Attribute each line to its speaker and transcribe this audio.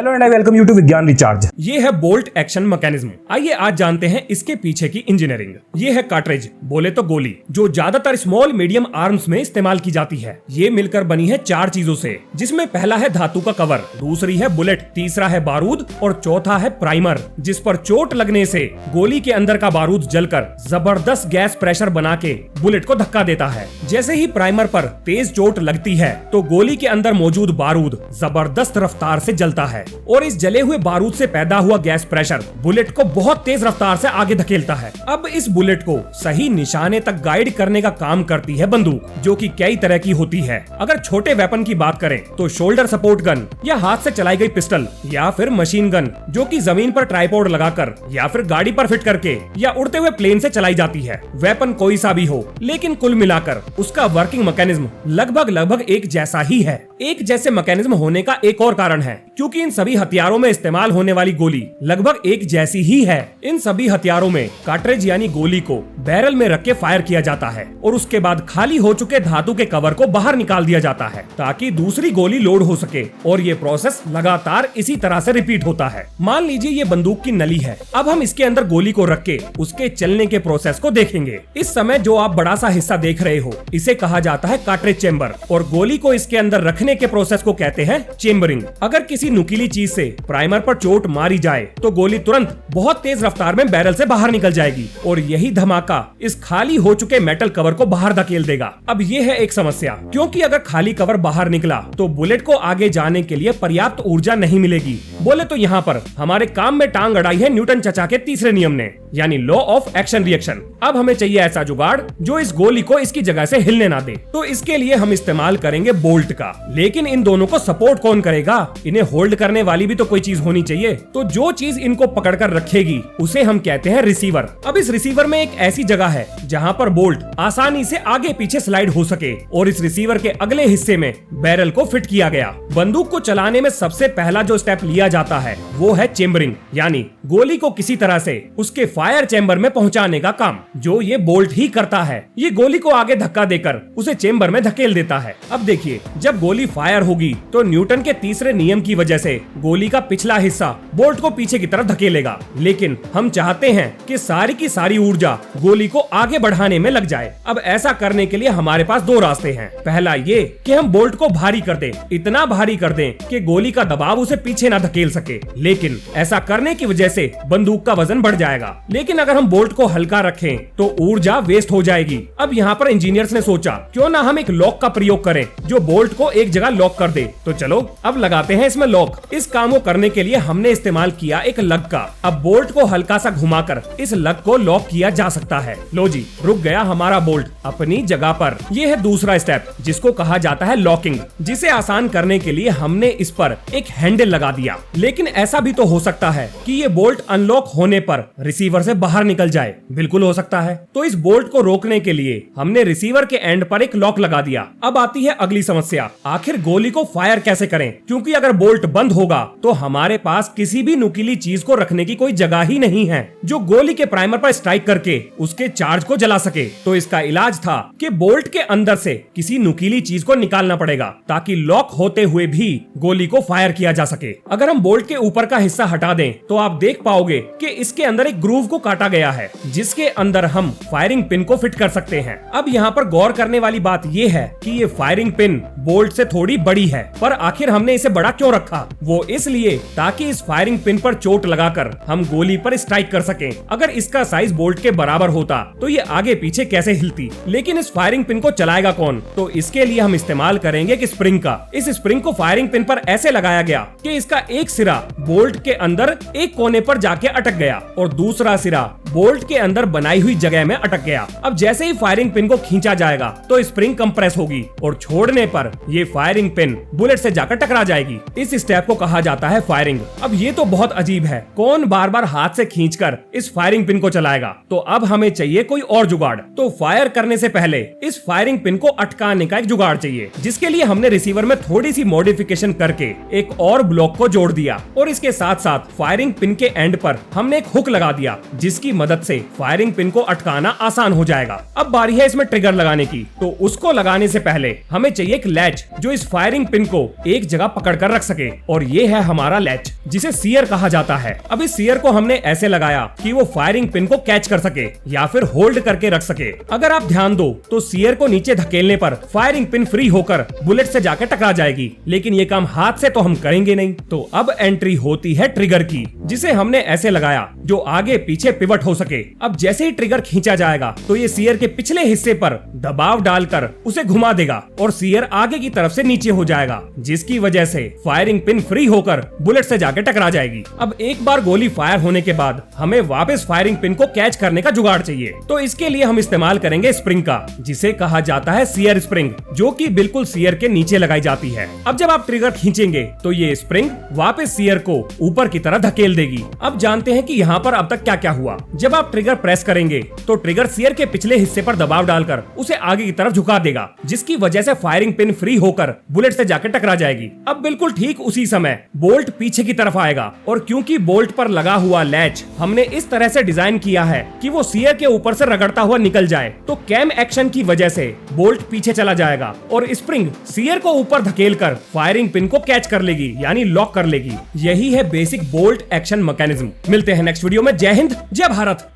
Speaker 1: Hello and I welcome you to Vigyan recharge.
Speaker 2: ये है bolt action mechanism. आइए आज जानते हैं इसके पीछे की इंजीनियरिंग। ये है कार्ट्रिज, बोले तो गोली, जो ज्यादातर स्मॉल मीडियम आर्म्स में इस्तेमाल की जाती है। ये मिलकर बनी है 4 चीजों से, जिसमें पहला है धातु का कवर, दूसरी है बुलेट, तीसरा है बारूद और चौथा है प्राइमर, जिस पर चोट लगने से गोली के अंदर का बारूद जलकर जबरदस्त गैस प्रेशर बना के बुलेट को धक्का देता है। जैसे ही प्राइमर पर तेज चोट लगती है तो गोली के अंदर मौजूद बारूद जबरदस्त रफ्तार से जलता है और इस जले हुए बारूद से पैदा हुआ गैस प्रेशर बुलेट को बहुत तेज रफ्तार से आगे धकेलता है। अब इस बुलेट को सही निशाने तक गाइड करने का काम करती है बंदूक, जो कि कई तरह की होती है। अगर छोटे वेपन की बात करें तो शोल्डर सपोर्ट गन या हाथ से चलाई गई पिस्टल या फिर मशीन गन, जो कि जमीन पर ट्राइपॉड लगाकर या फिर गाड़ी पर फिट करके या उड़ते हुए प्लेन से चलाई जाती है। वेपन कोई सा भी हो, लेकिन कुल मिलाकर उसका वर्किंग मैकेनिज्म लगभग एक जैसा ही है। एक जैसे मैकेनिज्म होने का एक और कारण है, क्योंकि इन सभी हथियारों में इस्तेमाल होने वाली गोली लगभग एक जैसी ही है। इन सभी हथियारों में कार्ट्रिज यानी गोली को बैरल में रख के फायर किया जाता है और उसके बाद खाली हो चुके धातु के कवर को बाहर निकाल दिया जाता है ताकि दूसरी गोली लोड हो सके, और ये प्रोसेस लगातार इसी तरह से रिपीट होता है। मान लीजिए ये बंदूक की नली है। अब हम इसके अंदर गोली को रख के उसके चलने के प्रोसेस को देखेंगे। इस समय जो आप बड़ा सा हिस्सा देख रहे हो, इसे कहा जाता है कार्ट्रिज चेंबर, और गोली को इसके अंदर रखने के प्रोसेस को कहते हैं चेम्बरिंग। अगर किसी नुकीली चीज से प्राइमर पर चोट मारी जाए तो गोली तुरंत बहुत तेज रफ्तार में बैरल से बाहर निकल जाएगी और यही धमाका इस खाली हो चुके मेटल कवर को बाहर धकेल देगा। अब ये है एक समस्या, क्योंकि अगर खाली कवर बाहर निकला तो बुलेट को आगे जाने के लिए पर्याप्त ऊर्जा नहीं मिलेगी। बोले तो यहाँ पर हमारे काम में टांग अड़ाई है न्यूटन चचा के तीसरे नियम ने, यानी लॉ ऑफ एक्शन रिएक्शन। अब हमें चाहिए ऐसा जुगाड़ जो इस गोली को इसकी जगह से हिलने ना दे, तो इसके लिए हम इस्तेमाल करेंगे बोल्ट का। लेकिन इन दोनों को सपोर्ट कौन करेगा? इन्हें होल्ड करने वाली भी तो कोई चीज होनी चाहिए। तो जो चीज इनको पकड़कर रखेगी उसे हम कहते हैं रिसीवर। अब इस रिसीवर में एक ऐसी जगह है जहाँ पर बोल्ट आसानी से आगे पीछे स्लाइड हो सके, और इस रिसीवर के अगले हिस्से में बैरल को फिट किया गया। बंदूक को चलाने में सबसे पहला जो स्टेप लिया जाता है वो है चेम्बरिंग, यानी गोली को किसी तरह से उसके फायर चेम्बर में पहुंचाने का काम, जो ये बोल्ट ही करता है। ये गोली को आगे धक्का देकर उसे चेम्बर में धकेल देता है। अब देखिए, जब गोली फायर होगी तो न्यूटन के तीसरे नियम की वजह से गोली का पिछला हिस्सा बोल्ट को पीछे की तरफ धकेलेगा, लेकिन हम चाहते हैं कि सारी की सारी ऊर्जा गोली को आगे बढ़ाने में लग जाए। अब ऐसा करने के लिए हमारे पास 2 रास्ते हैं। पहला ये कि हम बोल्ट को भारी कर दें, इतना भारी कर दें कि गोली का दबाव उसे पीछे ना धकेल सके, लेकिन ऐसा करने की वजह से बंदूक का वजन बढ़ जाएगा। लेकिन अगर हम बोल्ट को हल्का रखें तो ऊर्जा वेस्ट हो जाएगी। अब यहाँ पर इंजीनियर्स ने सोचा, क्यों ना हम एक लॉक का प्रयोग करें जो बोल्ट को एक जगह लॉक कर दे। तो चलो अब लगाते हैं इसमें लॉक। इस काम को करने के लिए हमने इस्तेमाल किया एक लग का। अब बोल्ट को हल्का सा घुमाकर इस लग को लॉक किया जा सकता है। लो जी, रुक गया हमारा बोल्ट अपनी जगह पर। यह है दूसरा स्टेप, जिसको कहा जाता है लॉकिंग, जिसे आसान करने के लिए हमने इस पर एक हैंडल लगा दिया। लेकिन ऐसा भी तो हो सकता है कि ये बोल्ट अनलॉक होने पर रिसीवर से बाहर निकल जाए। बिल्कुल हो सकता है। तो इस बोल्ट को रोकने के लिए हमने रिसीवर के एंड पर एक लॉक लगा दिया। अब आती है अगली समस्या, आखिर गोली को फायर कैसे करें? क्योंकि अगर बोल्ट बंद होगा तो हमारे पास किसी भी नुकीली चीज को रखने की कोई जगह ही नहीं है जो गोली के प्राइमर पर स्ट्राइक करके उसके चार्ज को जला सके। तो इसका इलाज था कि बोल्ट के अंदर से किसी नुकीली चीज को निकालना पड़ेगा, ताकि लॉक होते हुए भी गोली को फायर किया जा सके। अगर हम बोल्ट के ऊपर का हिस्सा हटा दें तो आप देख पाओगे कि इसके अंदर एक ग्रूव को काटा गया है, जिसके अंदर हम फायरिंग पिन को फिट कर सकते हैं। अब यहाँ पर गौर करने वाली बात यह है कि ये फायरिंग पिन बोल्ट से थोड़ी बड़ी है, पर आखिर हमने इसे बड़ा क्यों रखा? वो इसलिए ताकि इस फायरिंग पिन पर चोट लगाकर हम गोली पर स्ट्राइक कर सकें। अगर इसका साइज बोल्ट के बराबर होता तो ये आगे पीछे कैसे हिलती? लेकिन इस फायरिंग पिन को चलाएगा कौन? तो इसके लिए हम इस्तेमाल करेंगे एक स्प्रिंग का। इस स्प्रिंग को फायरिंग पिन पर ऐसे लगाया गया कि इसका एक सिरा बोल्ट के अंदर एक कोने पर जाके अटक गया और दूसरा सिरा बोल्ट के अंदर बनाई हुई जगह में अटक गया। अब जैसे ही फायरिंग पिन को खींचा जाएगा तो स्प्रिंग कंप्रेस होगी और छोड़ने पर ये फायरिंग पिन बुलेट से जाकर टकरा जाएगी। इस स्टेप को कहा जाता है फायरिंग। अब ये तो बहुत अजीब है, कौन बार बार हाथ से खींचकर इस फायरिंग पिन को चलाएगा? तो अब हमें चाहिए कोई और जुगाड़। तो फायर करने से पहले इस फायरिंग पिन को अटकाने का एक जुगाड़ चाहिए, जिसके लिए हमने रिसीवर में थोड़ी सी मॉडिफिकेशन करके एक और ब्लॉक को जोड़ दिया और इसके साथ साथ फायरिंग पिन के एंड पर हमने एक हुक लगा दिया, जिसकी मदद से फायरिंग पिन को अटकाना आसान हो जाएगा। अब बारी है इसमें ट्रिगर लगाने की। तो उसको लगाने से पहले हमें चाहिए एक लैच जो इस फायरिंग पिन को एक जगह पकड़ कर रख सके, और ये है हमारा लैच जिसे सीयर कहा जाता है। अब इस सीयर को हमने ऐसे लगाया कि वो फायरिंग पिन को कैच कर सके या फिर होल्ड करके रख सके। अगर आप ध्यान दो तो सीयर को नीचे धकेलने पर फायरिंग पिन फ्री होकर बुलेट से जाकर टकरा जाएगी, लेकिन ये काम हाथ से तो हम करेंगे नहीं। तो अब एंट्री होती है ट्रिगर की, जिसे हमने ऐसे लगाया जो आगे पीछे पिवट हो सके। अब जैसे ही ट्रिगर खींचा जाएगा तो ये सीयर के पिछले हिस्से पर दबाव डालकर उसे घुमा देगा और सीयर आगे की तरफ से नीचे हो जाएगा, जिसकी वजह से फायरिंग पिन फ्री होकर बुलेट से जाकर टकरा जाएगी। अब एक बार गोली फायर होने के बाद हमें वापस फायरिंग पिन को कैच करने का जुगाड़ चाहिए। तो इसके लिए हम इस्तेमाल करेंगे स्प्रिंग का, जिसे कहा जाता है सीयर स्प्रिंग, जो कि बिल्कुल सीयर के नीचे लगाई जाती है। अब जब आप ट्रिगर खींचेंगे तो ये स्प्रिंग वापस सीयर को ऊपर की तरफ धकेल देगी। अब जानते हैं कि यहाँ पर अब तक क्या क्या हुआ। जब आप ट्रिगर प्रेस करेंगे तो ट्रिगर सीयर के पिछले हिस्से पर दबाव डालकर उसे आगे की तरफ झुका देगा, जिसकी वजह से फायरिंग पिन फ्री होकर बुलेट से जाकर टकरा जाएगी। अब बिल्कुल ठीक उसी समय बोल्ट पीछे की तरफ आएगा, और क्योंकि बोल्ट पर लगा हुआ लैच हमने इस तरह से डिजाइन किया है कि वो सीयर के ऊपर से रगड़ता हुआ निकल जाए, तो कैम एक्शन की वजह से बोल्ट पीछे चला जाएगा और स्प्रिंग सीयर को ऊपर धकेल कर फायरिंग पिन को कैच कर लेगी, यानी लॉक कर लेगी। यही है बेसिक बोल्ट एक्शन मैकेनिज्म। मिलते हैं नेक्स्ट वीडियो में। जय हिंद, जय भारत।